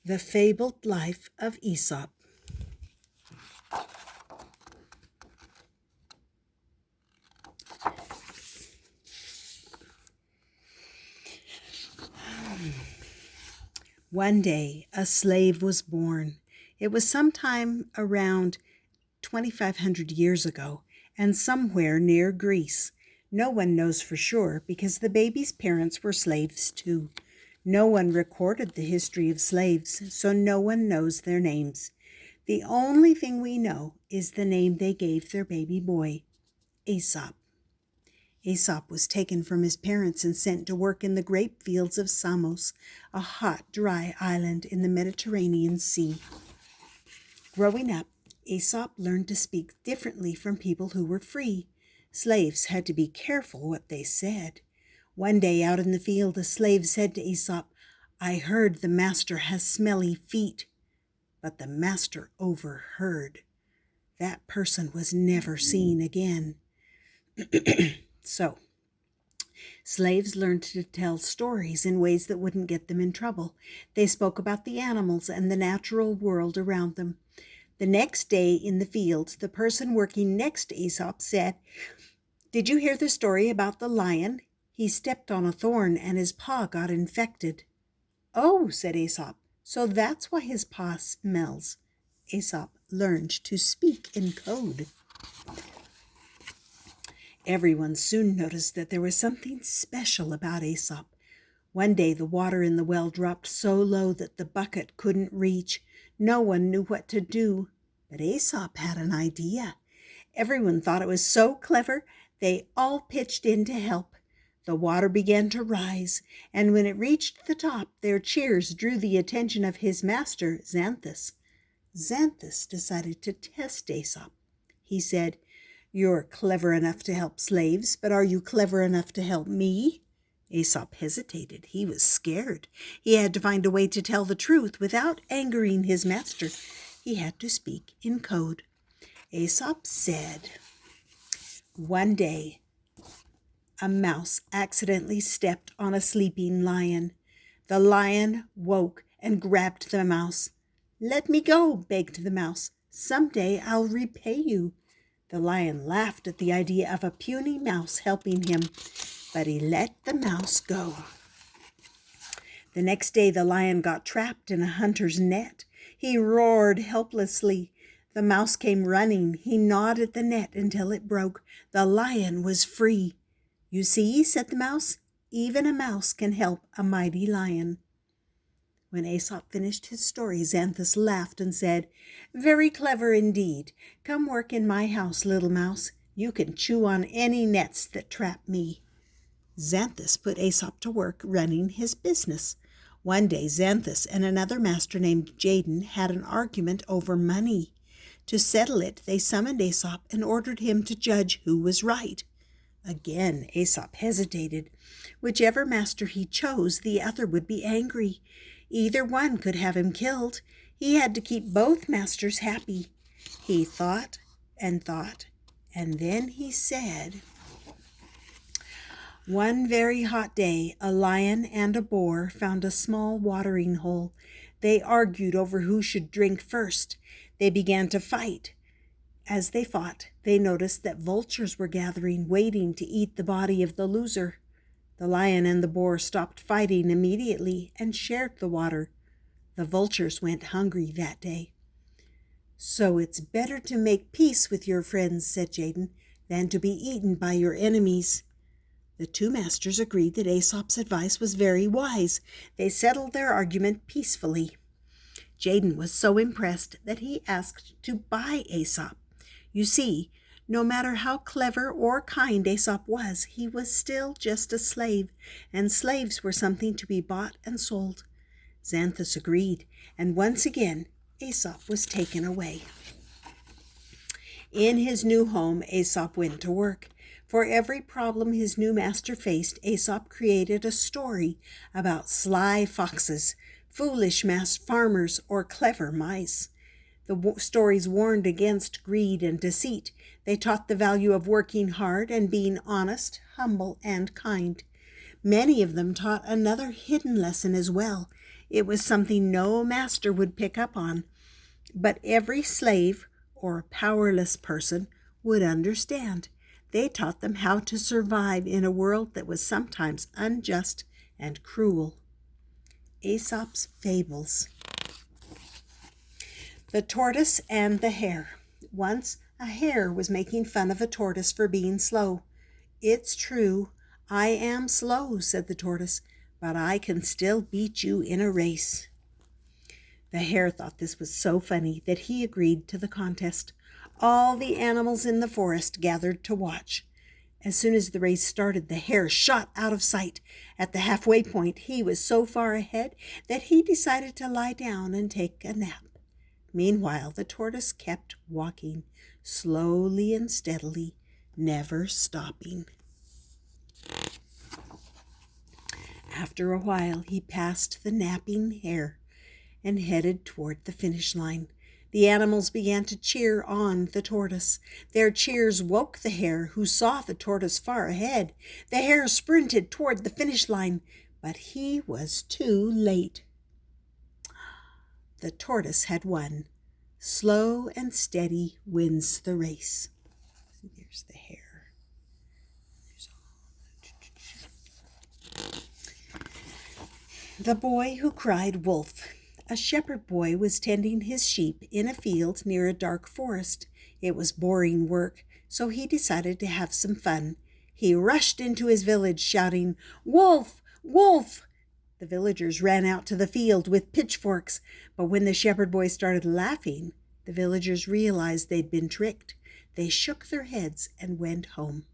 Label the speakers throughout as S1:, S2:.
S1: The Fabled Life of Aesop. One day, a slave was born. It was sometime around 2,500 years ago, and somewhere near Greece. No one knows for sure because the baby's parents were slaves too. No one recorded the history of slaves, so no one knows their names. The only thing we know is the name they gave their baby boy, Aesop. Aesop was taken from his parents and sent to work in the grape fields of Samos, a hot, dry island in the Mediterranean Sea. Growing up, Aesop learned to speak differently from people who were free. Slaves had to be careful what they said. One day out in the field, a slave said to Aesop, "I heard the master has smelly feet." But the master overheard. That person was never seen again. So, slaves learned to tell stories in ways that wouldn't get them in trouble. They spoke about the animals and the natural world around them. The next day in the field, the person working next to Aesop said, "Did you hear the story about the lion? He stepped on a thorn and his paw got infected." "Oh," said Aesop, "so that's why his paw smells." Aesop learned to speak in code. Everyone soon noticed that there was something special about Aesop. One day the water in the well dropped so low that the bucket couldn't reach. No one knew what to do, but Aesop had an idea. Everyone thought it was so clever, they all pitched in to help. The water began to rise, and when it reached the top, their cheers drew the attention of his master, Xanthus. Xanthus decided to test Aesop. He said, "You're clever enough to help slaves, but are you clever enough to help me?" Aesop hesitated. He was scared. He had to find a way to tell the truth without angering his master. He had to speak in code. Aesop said, "One day, a mouse accidentally stepped on a sleeping lion. The lion woke and grabbed the mouse. 'Let me go,' begged the mouse. 'Someday I'll repay you.' The lion laughed at the idea of a puny mouse helping him, but he let the mouse go. The next day the lion got trapped in a hunter's net. He roared helplessly. The mouse came running. He gnawed at the net until it broke. The lion was free. 'You see,' said the mouse, 'even a mouse can help a mighty lion.'" When Aesop finished his story, Xanthus laughed and said, "Very clever indeed. Come work in my house, little mouse. You can chew on any nets that trap me." Xanthus put Aesop to work running his business. One day, Xanthus and another master named Jaden had an argument over money. To settle it, they summoned Aesop and ordered him to judge who was right. Again, Aesop hesitated. Whichever master he chose, the other would be angry. Either one could have him killed. He had to keep both masters happy. He thought, and then he said, "One very hot day, a lion and a boar found a small watering hole. They argued over who should drink first. They began to fight. As they fought, they noticed that vultures were gathering, waiting to eat the body of the loser. The lion and the boar stopped fighting immediately and shared the water. The vultures went hungry that day." "So it's better to make peace with your friends," said Jaden, "than to be eaten by your enemies." The two masters agreed that Aesop's advice was very wise. They settled their argument peacefully. Jaden was so impressed that he asked to buy Aesop. You see, no matter how clever or kind Aesop was, he was still just a slave, and slaves were something to be bought and sold. Xanthus agreed, and once again Aesop was taken away. In his new home, Aesop went to work. For every problem his new master faced, Aesop created a story about sly foxes, foolish farmers, or clever mice. The stories warned against greed and deceit. They taught the value of working hard and being honest, humble, and kind. Many of them taught another hidden lesson as well. It was something no master would pick up on, but every slave or powerless person would understand. They taught them how to survive in a world that was sometimes unjust and cruel. Aesop's Fables. The Tortoise and the Hare. Once a hare was making fun of a tortoise for being slow. "It's true, I am slow," said the tortoise, "but I can still beat you in a race." The hare thought this was so funny that he agreed to the contest. All the animals in the forest gathered to watch. As soon as the race started, the hare shot out of sight. At the halfway point, he was so far ahead that he decided to lie down and take a nap. Meanwhile, the tortoise kept walking, slowly and steadily, never stopping. After a while, he passed the napping hare and headed toward the finish line. The animals began to cheer on the tortoise. Their cheers woke the hare, who saw the tortoise far ahead. The hare sprinted toward the finish line, but he was too late. The tortoise had won. Slow and steady wins the race. There's the hare. The boy who cried wolf. A shepherd boy was tending his sheep in a field near a dark forest. It was boring work, so he decided to have some fun. He rushed into his village shouting, "Wolf! Wolf!" The villagers ran out to the field with pitchforks, but when the shepherd boy started laughing, the villagers realized they'd been tricked. They shook their heads and went home.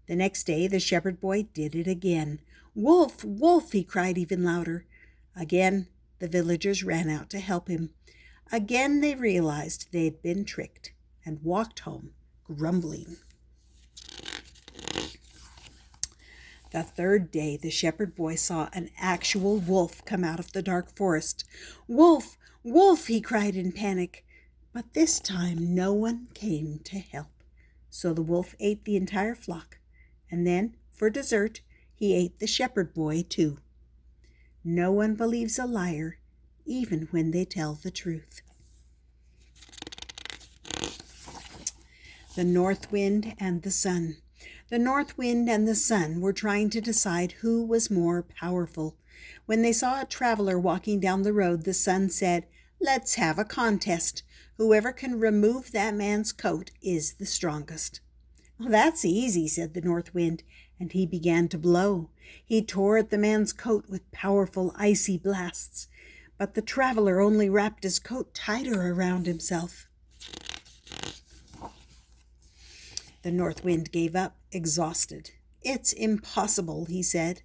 S1: The next day, the shepherd boy did it again. "Wolf! Wolf!" he cried even louder. Again, the villagers ran out to help him. Again they realized they'd been tricked and walked home, grumbling. The third day, the shepherd boy saw an actual wolf come out of the dark forest. "Wolf! Wolf!" he cried in panic. But this time no one came to help. So the wolf ate the entire flock, and then, for dessert, he ate the shepherd boy too. No one believes a liar, even when they tell the truth. The North Wind and the Sun. The North Wind and the Sun were trying to decide who was more powerful. When they saw a traveler walking down the road, the Sun said, "Let's have a contest. Whoever can remove that man's coat is the strongest." "Well, that's easy," said the North Wind, and he began to blow. He tore at the man's coat with powerful icy blasts, but the traveler only wrapped his coat tighter around himself. The North Wind gave up, exhausted. "It's impossible," he said.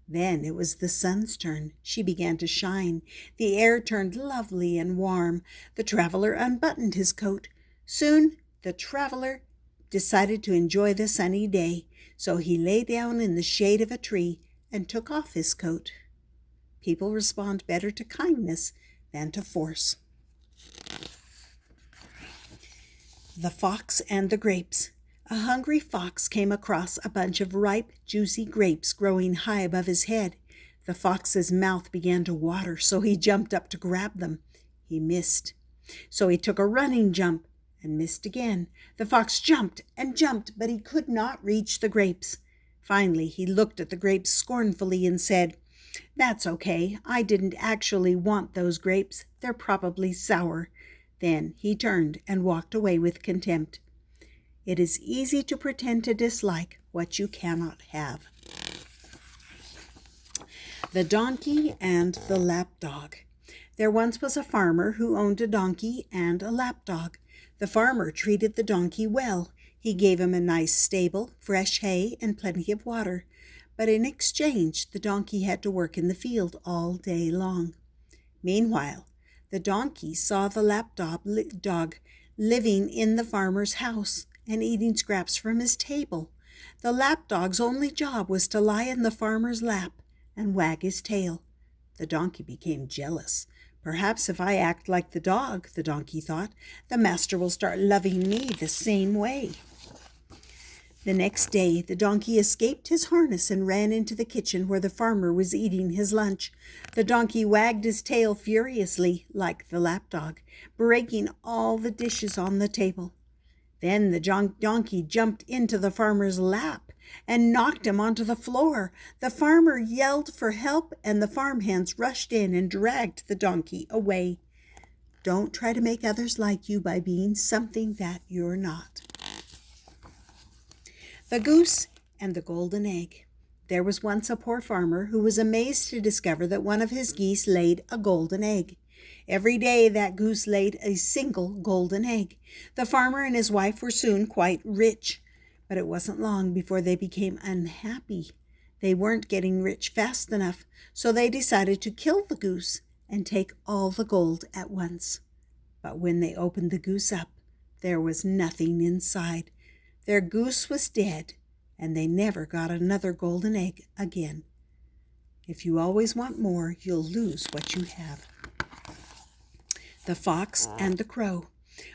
S1: Then it was the Sun's turn. She began to shine. The air turned lovely and warm. The traveler unbuttoned his coat. Soon the traveler decided to enjoy the sunny day, so he lay down in the shade of a tree and took off his coat. People respond better to kindness than to force. The Fox and the Grapes. A hungry fox came across a bunch of ripe, juicy grapes growing high above his head. The fox's mouth began to water, so he jumped up to grab them. He missed. So he took a running jump and missed again. The fox jumped and jumped, but he could not reach the grapes. Finally, he looked at the grapes scornfully and said, "That's okay. I didn't actually want those grapes. They're probably sour." Then he turned and walked away with contempt. It is easy to pretend to dislike what you cannot have. The Donkey and the Lapdog. There once was a farmer who owned a donkey and a lapdog. The farmer treated the donkey well. He gave him a nice stable, fresh hay, and plenty of water. But in exchange, the donkey had to work in the field all day long. Meanwhile, the donkey saw the lapdog living in the farmer's house and eating scraps from his table. The lapdog's only job was to lie in the farmer's lap and wag his tail. The donkey became jealous. "Perhaps if I act like the dog," the donkey thought, "the master will start loving me the same way." The next day, the donkey escaped his harness and ran into the kitchen where the farmer was eating his lunch. The donkey wagged his tail furiously, like the lapdog, breaking all the dishes on the table. Then the donkey jumped into the farmer's lap and knocked him onto the floor. The farmer yelled for help, and the farmhands rushed in and dragged the donkey away. Don't try to make others like you by being something that you're not. The Goose and the Golden Egg. There was once a poor farmer who was amazed to discover that one of his geese laid a golden egg. Every day that goose laid a single golden egg. The farmer and his wife were soon quite rich, but it wasn't long before they became unhappy. They weren't getting rich fast enough, so they decided to kill the goose and take all the gold at once. But when they opened the goose up, there was nothing inside. Their goose was dead, and they never got another golden egg again. If you always want more, you'll lose what you have. The Fox and the Crow.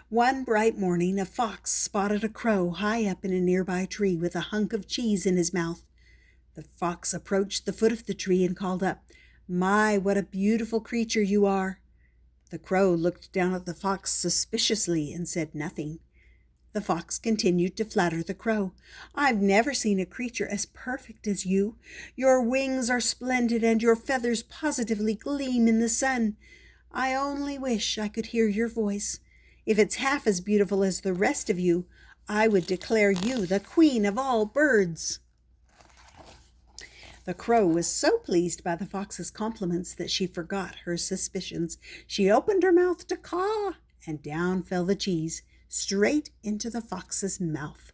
S1: One bright morning, a fox spotted a crow high up in a nearby tree with a hunk of cheese in his mouth. The fox approached the foot of the tree and called up, "My, what a beautiful creature you are!" The crow looked down at the fox suspiciously and said nothing. The fox continued to flatter the crow. "I've never seen a creature as perfect as you. Your wings are splendid and your feathers positively gleam in the sun. I only wish I could hear your voice. If it's half as beautiful as the rest of you, I would declare you the queen of all birds." The crow was so pleased by the fox's compliments that she forgot her suspicions. She opened her mouth to caw, and down fell the cheese, straight into the fox's mouth.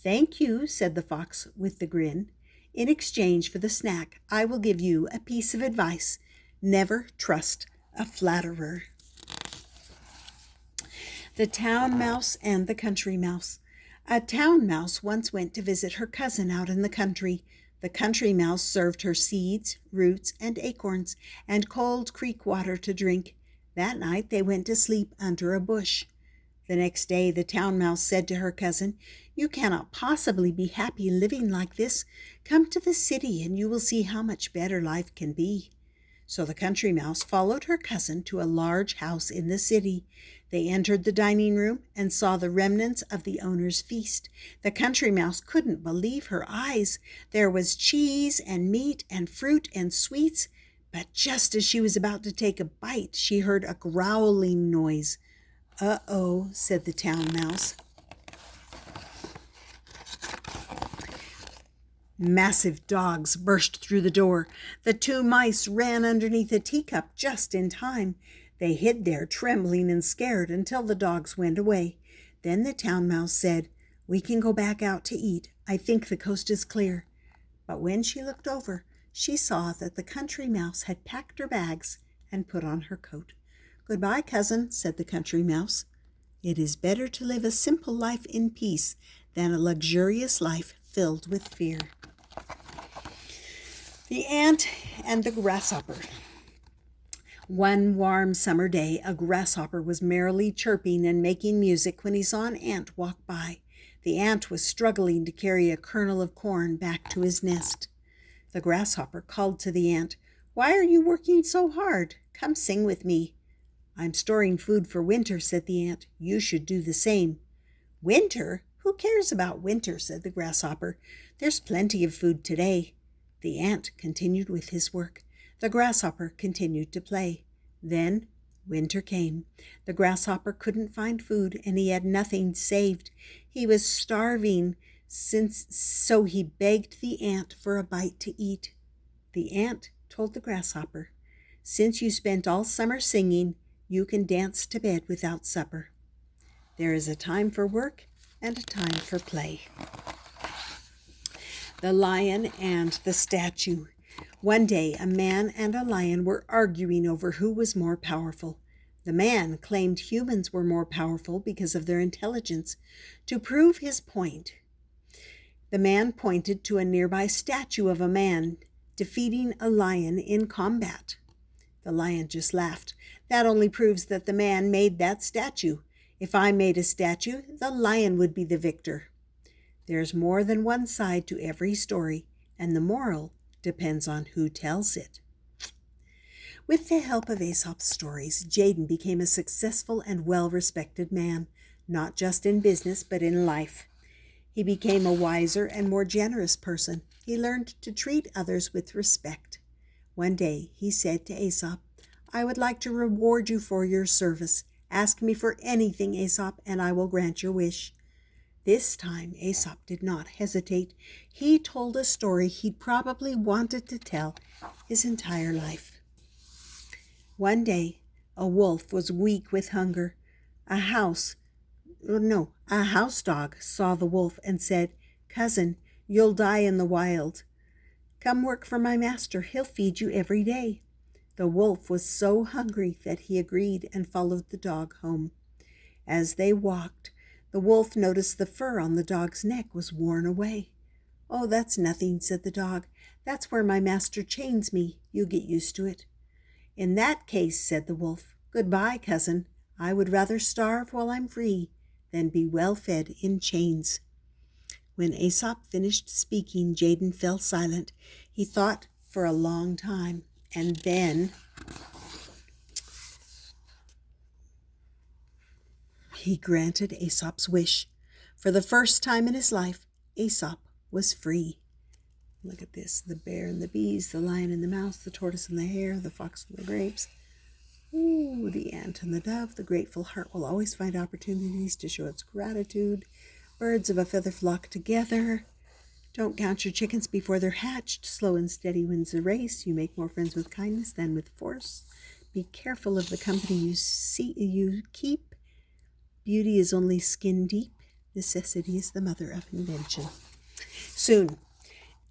S1: "Thank you," said the fox with the grin. "In exchange for the snack, I will give you a piece of advice. Never trust a flatterer." The Town Mouse and the Country Mouse. A town mouse once went to visit her cousin out in the country. The country mouse served her seeds, roots, and acorns, and cold creek water to drink. That night they went to sleep under a bush. The next day the town mouse said to her cousin, "You cannot possibly be happy living like this. Come to the city and you will see how much better life can be." So the country mouse followed her cousin to a large house in the city. They entered the dining room and saw the remnants of the owner's feast. The country mouse couldn't believe her eyes. There was cheese and meat and fruit and sweets, but just as she was about to take a bite, she heard a growling noise. "Uh-oh," said the town mouse. Massive dogs burst through the door. The two mice ran underneath a teacup just in time. They hid there, trembling and scared, until the dogs went away. Then the town mouse said, "We can go back out to eat. I think the coast is clear." But when she looked over, she saw that the country mouse had packed her bags and put on her coat. "Goodbye, cousin," said the country mouse. "It is better to live a simple life in peace than a luxurious life filled with fear." The Ant and the Grasshopper. One warm summer day, a grasshopper was merrily chirping and making music when he saw an ant walk by. The ant was struggling to carry a kernel of corn back to his nest. The grasshopper called to the ant, "Why are you working so hard? Come sing with me." "I'm storing food for winter," said the ant. "You should do the same." "Winter? Who cares about winter?" said the grasshopper. "There's plenty of food today." The ant continued with his work. The grasshopper continued to play. Then winter came. The grasshopper couldn't find food, and he had nothing saved. He was starving, so he begged the ant for a bite to eat. The ant told the grasshopper, "Since you spent all summer singing, you can dance to bed without supper." There is a time for work and a time for play. The Lion and the Statue. One day, a man and a lion were arguing over who was more powerful. The man claimed humans were more powerful because of their intelligence. To prove his point, the man pointed to a nearby statue of a man defeating a lion in combat. The lion just laughed. "That only proves that the man made that statue. If I made a statue, the lion would be the victor." There's more than one side to every story, and the moral depends on who tells it. With the help of Aesop's stories, Jaden became a successful and well-respected man, not just in business but in life. He became a wiser and more generous person. He learned to treat others with respect. One day he said to Aesop, "I would like to reward you for your service. Ask me for anything, Aesop, and I will grant your wish." This time Aesop did not hesitate. He told a story he'd probably wanted to tell his entire life. One day, a wolf was weak with hunger. A house dog saw the wolf and said, "Cousin, you'll die in the wild. Come work for my master. He'll feed you every day." The wolf was so hungry that he agreed and followed the dog home. As they walked, the wolf noticed the fur on the dog's neck was worn away. "Oh, that's nothing," said the dog. "That's where my master chains me. You get used to it." "In that case," said the wolf, "goodbye, cousin. I would rather starve while I'm free than be well fed in chains." When Aesop finished speaking, Jaden fell silent. He thought for a long time, and then he granted Aesop's wish. For the first time in his life, Aesop was free. Look at this: the bear and the bees, the lion and the mouse, the tortoise and the hare, the fox and the grapes. Ooh, the ant and the dove. The grateful heart will always find opportunities to show its gratitude. Birds of a feather flock together. Don't count your chickens before they're hatched. Slow and steady wins the race. You make more friends with kindness than with force. Be careful of the company you keep. Beauty is only skin deep. Necessity is the mother of invention. Soon,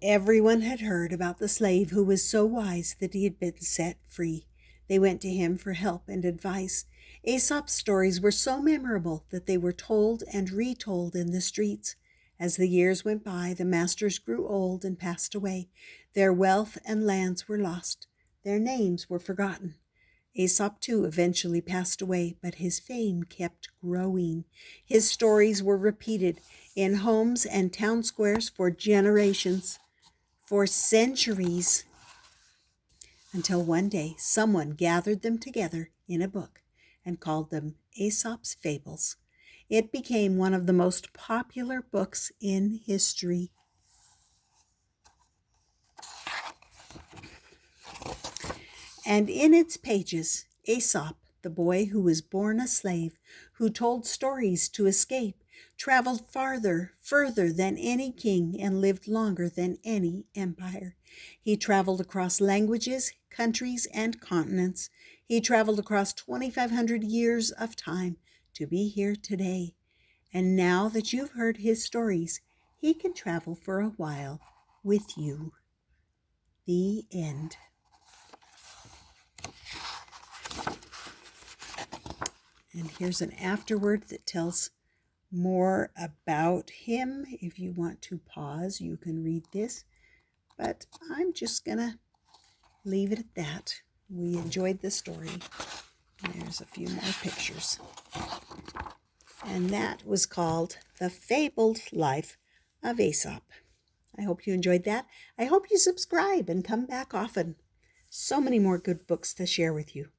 S1: everyone had heard about the slave who was so wise that he had been set free. They went to him for help and advice. Aesop's stories were so memorable that they were told and retold in the streets. As the years went by, the masters grew old and passed away. Their wealth and lands were lost. Their names were forgotten. Aesop, too, eventually passed away, but his fame kept growing. His stories were repeated in homes and town squares for generations, for centuries, until one day someone gathered them together in a book and called them Aesop's Fables. It became one of the most popular books in history. And in its pages, Aesop, the boy who was born a slave, who told stories to escape, traveled further than any king, and lived longer than any empire. He traveled across languages, countries, and continents. He traveled across 2,500 years of time to be here today. And now that you've heard his stories, he can travel for a while with you. The end. And here's an afterword that tells more about him. If you want to pause, you can read this. But I'm just going to leave it at that. We enjoyed the story. There's a few more pictures. And that was called The Fabled Life of Aesop. I hope you enjoyed that. I hope you subscribe and come back often. So many more good books to share with you.